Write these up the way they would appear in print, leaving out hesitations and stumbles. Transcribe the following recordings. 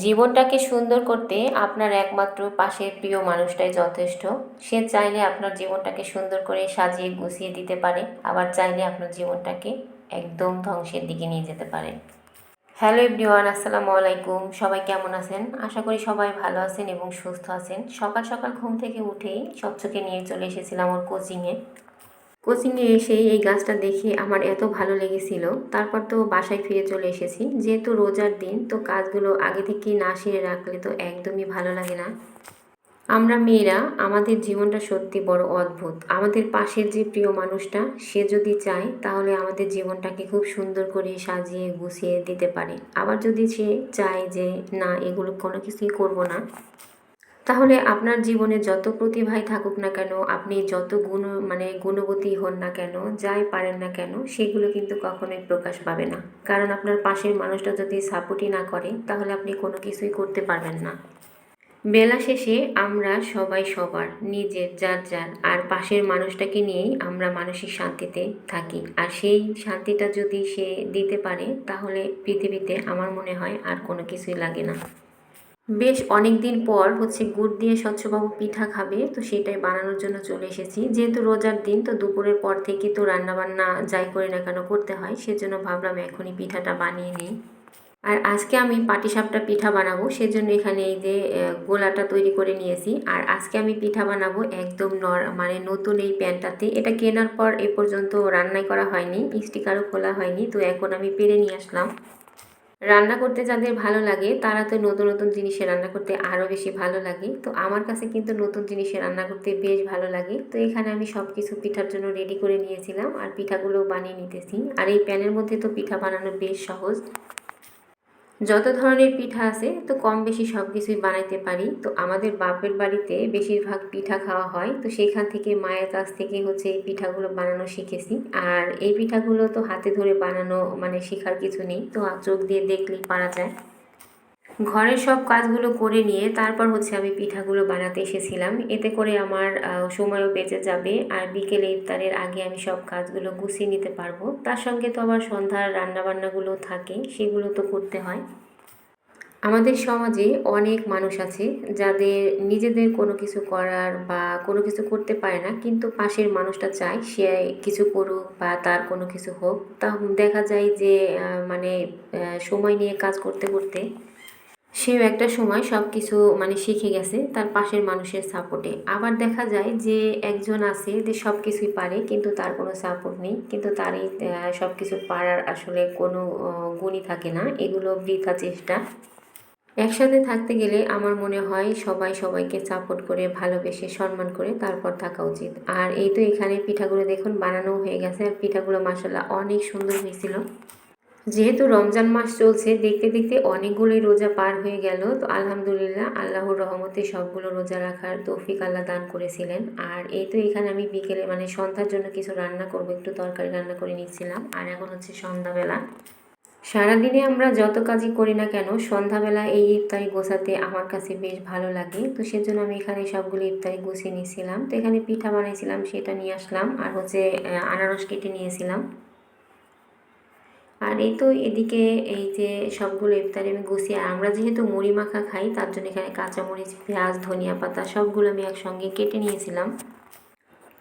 জীবনটাকে সুন্দর করতে আপনার একমাত্র পাশের প্রিয় মানুষটাই যথেষ্ট। সে চাইলে আপনার জীবনটাকে সুন্দর করে সাজিয়ে গুছিয়ে দিতে পারে, আবার চাইলে আপনার জীবনটাকে একদম ধ্বংসের দিকে নিয়ে যেতে পারে। হ্যালো এভরিওয়ান, আসসালামু আলাইকুম। সবাই কেমন আছেন? আশা করি সবাই ভালো আছেন এবং সুস্থ আছেন। সকাল সকাল ঘুম থেকে উঠেই স্বচ্ছকে নিয়ে চলে এসেছিলাম ওর কোচিংয়ে এসেই এই গাছটা দেখে আমার এত ভালো লেগেছিল। তারপর তো বাসায় ফিরে চলে এসেছি। যেহেতু রোজার দিন, তো কাজগুলো আগে থেকে না সেরে রাখলে তো একদমই ভালো লাগে না। আমরা মেয়েরা আমাদের জীবনটা সত্যি বড় অদ্ভুত। আমাদের পাশের যে প্রিয় মানুষটা, সে যদি চায় তাহলে আমাদের জীবনটাকে খুব সুন্দর করে সাজিয়ে গুছিয়ে দিতে পারে। আবার যদি সে চায় যে না, এগুলো কোনো কিছুই করব না, তাহলে আপনার জীবনে যত প্রতিভাই থাকুক না কেন, আপনি যত গুণবতী হন না কেন, যাই পারেন না কেন, সেগুলো কিন্তু কখনোই প্রকাশ পাবে না। কারণ আপনার পাশের মানুষটা যদি সাপোর্টই না করে, তাহলে আপনি কোনো কিছুই করতে পারবেন না। বেলা শেষে আমরা সবাই সবার, নিজের যার যার আর পাশের মানুষটাকে নিয়েই আমরা মানসিক শান্তিতে থাকি। আর সেই শান্তিটা যদি সে দিতে পারে, তাহলে পৃথিবীতে আমার মনে হয় আর কোনো কিছুই লাগে না। বেশ অনেক দিন পর গুড় দিয়ে স্বচ্ছবাবু পিঠা খাবে, তো সেটাই বানানোর জন্য চলে এসেছি। যেহেতু রোজার দিন, তো দুপুরের পর থেকে তো রান্নাবান্না যাই করি না কেন করতে হয়, সেজন্য ভাবলাম এখনই পিঠাটা বানিয়ে নিই। আর আজকে আমি পাটিসাপটা পিঠা বানাবো, সেজন্য এখানে এই যে গোলাটা তৈরি করে নিয়েছি। আর আজকে আমি পিঠা বানাবো একদম নতুন এই প্যানটাতে। এটা কেনার পর এ পর্যন্ত রান্নাই করা হয়নি, স্টিকারও খোলা হয়নি, তো এখন আমি পেরে নিয়ে আসলাম। রান্না করতে যাদের ভালো লাগে, তারা তো নতুন নতুন জিনিসে রান্না করতে আরও বেশি ভালো লাগে। তো আমার কাছে কিন্তু নতুন জিনিসে রান্না করতে বেশ ভালো লাগে। তো এখানে আমি সব কিছু পিঠার জন্য রেডি করে নিয়েছিলাম আর পিঠাগুলো বানিয়ে নিতেছি। আর এই প্যানের মধ্যে তো পিঠা বানানো বেশ সহজ। যত ধরনের পিঠা আছে, তো কম বেশি সব কিছুই বানাইতে পারি। তো আমাদের বাপের বাড়িতে বেশিরভাগ পিঠা খাওয়া হয়, তো সেখান থেকে মায়ের কাছ থেকে এই পিঠাগুলো বানানো শিখেছি। আর এই পিঠাগুলো তো হাতে ধরে বানানো শেখার কিছু নেই, তো চোখ দিয়ে দেখলেই পারা যায়। ঘরের সব কাজগুলো করে নিয়ে তারপর আমি পিঠাগুলো বানাতে এসেছিলাম। এতে করে আমার সময়ও বেঁচে যাবে, আর বিকেলে ইফতারের আগে আমি সব কাজগুলো গুছিয়ে নিতে পারবো। তার সঙ্গে তো আবার সন্ধ্যার রান্নাবান্নাগুলো থাকে, সেগুলো তো করতে হয়। আমাদের সমাজে অনেক মানুষ আছে যাদের নিজেদের কোনো কিছু করার বা কোনো কিছু করতে পারে না, কিন্তু পাশের মানুষটা চায় সে কিছু করুক বা তার কোনো কিছু হোক। তা দেখা যায় যে সময় নিয়ে কাজ করতে করতে সেও একটা সময় সব কিছু শিখে গেছে তার পাশের মানুষের সাপোর্টে। আবার দেখা যায় যে একজন আছে যে সব কিছুই পারে, কিন্তু তার কোনো সাপোর্ট নেই, কিন্তু তারই সব কিছু পারার আসলে কোনো গুণই থাকে না। এগুলো বৃথা চেষ্টা। একসাথে থাকতে গেলে আমার মনে হয় সবাই সবাইকে সাপোর্ট করে, ভালোবেসে, সম্মান করে তারপর থাকা উচিত। আর এই তো এখানে পিঠাগুলো দেখুন বানানো হয়ে গেছে, আর পিঠাগুলো মাশাআল্লাহ অনেক সুন্দর হয়েছিল। যেহেতু রমজান মাস চলছে, দেখতে দেখতে অনেকগুলোই রোজা পার হয়ে গেল। তো আলহামদুলিল্লাহ, আল্লাহর রহমতে সবগুলো রোজা রাখার তৌফিক আল্লাহ দান করেছিলেন। আর এই তো এখানে আমি বিকেলে সন্ধ্যার জন্য কিছু রান্না করব, একটু তরকারি রান্না করে নিচ্ছিলাম। আর এখন সন্ধ্যাবেলা। সারাদিনে আমরা যত কাজই করি না কেন, সন্ধ্যাবেলা এই ইফতারি গোছাতে আমার কাছে বেশ ভালো লাগে। তো সেজন্য আমি এখানে সবগুলো ইফতারি গুছিয়ে নিয়েছিলাম। তো এখানে পিঠা বানিয়েছিলাম, সেটা নিয়ে আসলাম। আর আনারস কেটে নিয়েছিলাম। আর এই তো এদিকে এই যে সবগুলো ইফতারি আমি গুছিয়ে, আমরা যেহেতু মুড়ি মাখা খাই, তার জন্য এখানে কাঁচামরিচ, পেঁয়াজ, ধনিয়া পাতা সবগুলো আমি একসঙ্গে কেটে নিয়েছিলাম।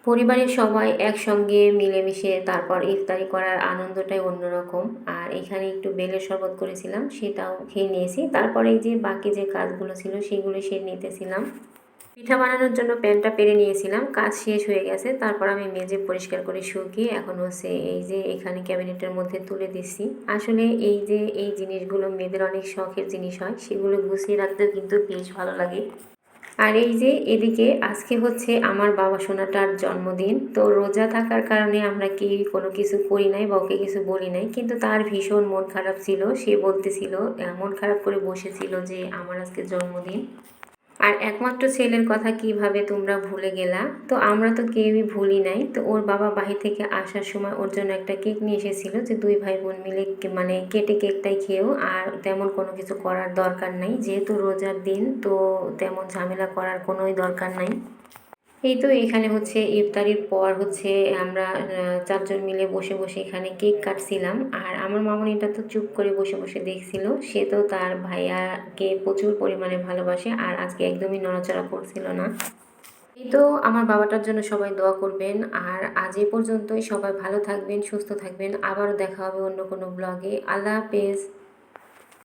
পরিবারের সবাই একসঙ্গে মিলেমিশে তারপর ইফতারি করার আনন্দটাই অন্যরকম। আর এখানে একটু বেলের শরবত করেছিলাম, সেটাও খেয়ে নিয়েছি। তারপরে এই যে বাকি যে কাজগুলো ছিল সেগুলো সেরে নিতেছিলাম। পিঠা বানানোর জন্য প্যানটা পেরে নিয়েছিলাম, কাজ শেষ হয়ে গেছে। তারপর আমি মেজে পরিষ্কার করে শুকিয়ে এখন এই যে এখানে ক্যাবিনেটের মধ্যে তুলে দিচ্ছি। আসলে এই যে এই জিনিসগুলো মেয়েদের অনেক শখের জিনিস হয়, সেগুলো গুছিয়ে রাখতেও কিন্তু বেশ ভালো লাগে। আর এই যে এদিকে আজকে আমার বাবা সোনাটার জন্মদিন। তো রোজা থাকার কারণে আমরা কেউই কোনো কিছু করি নাই বা ওকে কিছু বলি নাই, কিন্তু তার ভীষণ মন খারাপ ছিল। সে বলতেছিল, মন খারাপ করে বসেছিল যে আমার আজকে জন্মদিন, আর একমাত্র ছেলের কথা কিভাবে তোমরা ভুলে গেলা। তো আমরা তো কেউই ভুলি নাই। তো ওর বাবা বাহির থেকে আসার সময় ওর জন্য একটা কেক নিয়ে এসেছিল, যে দুই ভাই বোন মিলে কেটে কেকটাই খেয়েও, আর তেমন কোনো কিছু করার দরকার নাই। যেহেতু রোজার দিন, তো তেমন ঝামেলা করার কোনোই দরকার নাই। এই তো এখানে হচ্ছে ইফতারির পর হচ্ছে আমরা ৪ জন মিলে বসে, বসে এখানে কেক কাটছিলাম। আর আমার মামুনিটা তো চুপ করে বসে, বসে দেখছিল। সে তো তার ভাইয়াকে প্রচুর পরিমাণে ভালোবাসে আর আজকে একদমই নড়াচড়া করছিল না। এই তো আমার বাবাটার জন্য সবাই দোয়া করবেন। আর আজ এ পর্যন্তই। সবাই ভালো থাকবেন, সুস্থ থাকবেন। আবারও দেখা হবে অন্য কোনো ব্লগে। আল্লাহ হাফেজ।